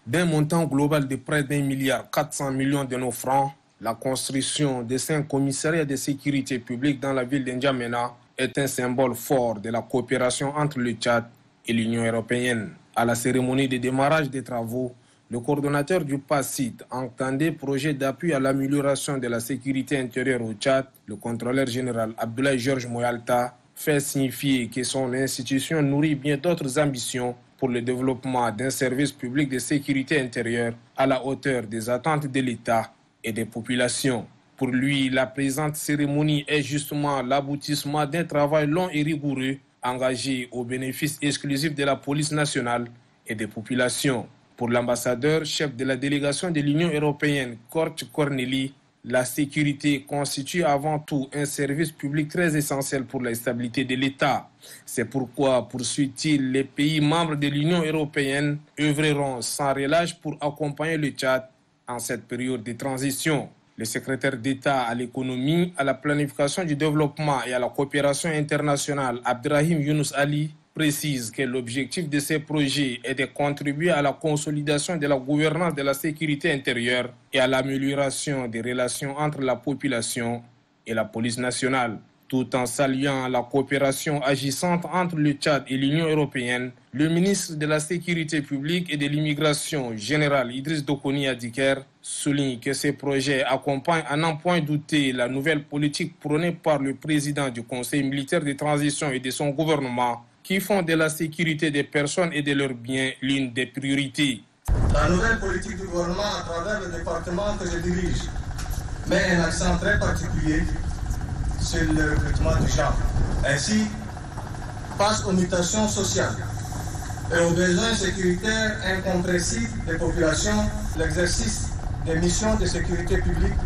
D'un montant global de près d'1,4 milliard de nos francs, la construction de 5 commissariats de sécurité publique dans la ville d'Njamena est un symbole fort de la coopération entre le Tchad et l'Union européenne. À la cérémonie de démarrage des travaux, le coordonnateur du PACIT entendait projet d'appui à l'amélioration de la sécurité intérieure au Tchad. Le contrôleur général Abdoulaye Georges Moyalta fait signifier que son institution nourrit bien d'autres ambitions pour le développement d'un service public de sécurité intérieure à la hauteur des attentes de l'État et des populations. Pour lui, la présente cérémonie est justement l'aboutissement d'un travail long et rigoureux engagé au bénéfice exclusif de la police nationale et des populations. Pour l'ambassadeur, chef de la délégation de l'Union européenne, Kort Corneli, la sécurité constitue avant tout un service public très essentiel pour la stabilité de l'État. C'est pourquoi, poursuit-il, les pays membres de l'Union européenne œuvreront sans relâche pour accompagner le Tchad en cette période de transition. Le secrétaire d'État à l'économie, à la planification du développement et à la coopération internationale, Abdrahim Younous Ali, précise que l'objectif de ces projets est de contribuer à la consolidation de la gouvernance de la sécurité intérieure et à l'amélioration des relations entre la population et la police nationale. Tout en saluant la coopération agissante entre le Tchad et l'Union européenne, le ministre de la Sécurité publique et de l'immigration, général Idriss Dokoni Adiker, souligne que ces projets accompagnent à n'en point douter la nouvelle politique prônée par le président du Conseil militaire de transition et de son gouvernement, qui font de la sécurité des personnes et de leurs biens l'une des priorités. La nouvelle politique du gouvernement à travers le département que je dirige met un accent très particulier sur le recrutement du genre. Ainsi, face aux mutations sociales et aux besoins sécuritaires incompressibles des populations, l'exercice des missions de sécurité publique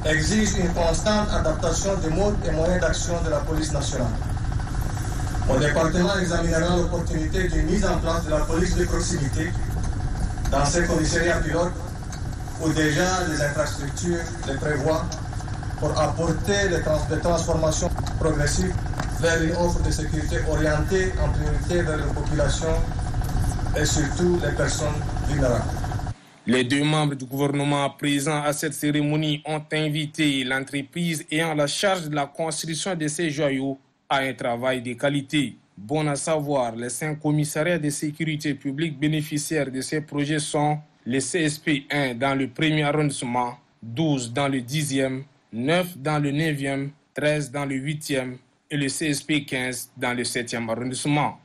exige une constante adaptation des modes et moyens d'action de la police nationale. Mon département examinera l'opportunité d'une mise en place de la police de proximité dans ces commissariats pilotes où déjà les infrastructures les prévoient pour apporter des transformations progressives vers une offre de sécurité orientée en priorité vers les populations et surtout les personnes vulnérables. Les deux membres du gouvernement présents à cette cérémonie ont invité l'entreprise ayant la charge de la construction de ces joyaux à un travail de qualité. Bon à savoir, les 5 commissariats de sécurité publique bénéficiaires de ces projets sont les CSP 1 dans le 1er arrondissement, 12 dans le 10e, 9 dans le 9e, 13 dans le 8e et le CSP 15 dans le 7e arrondissement.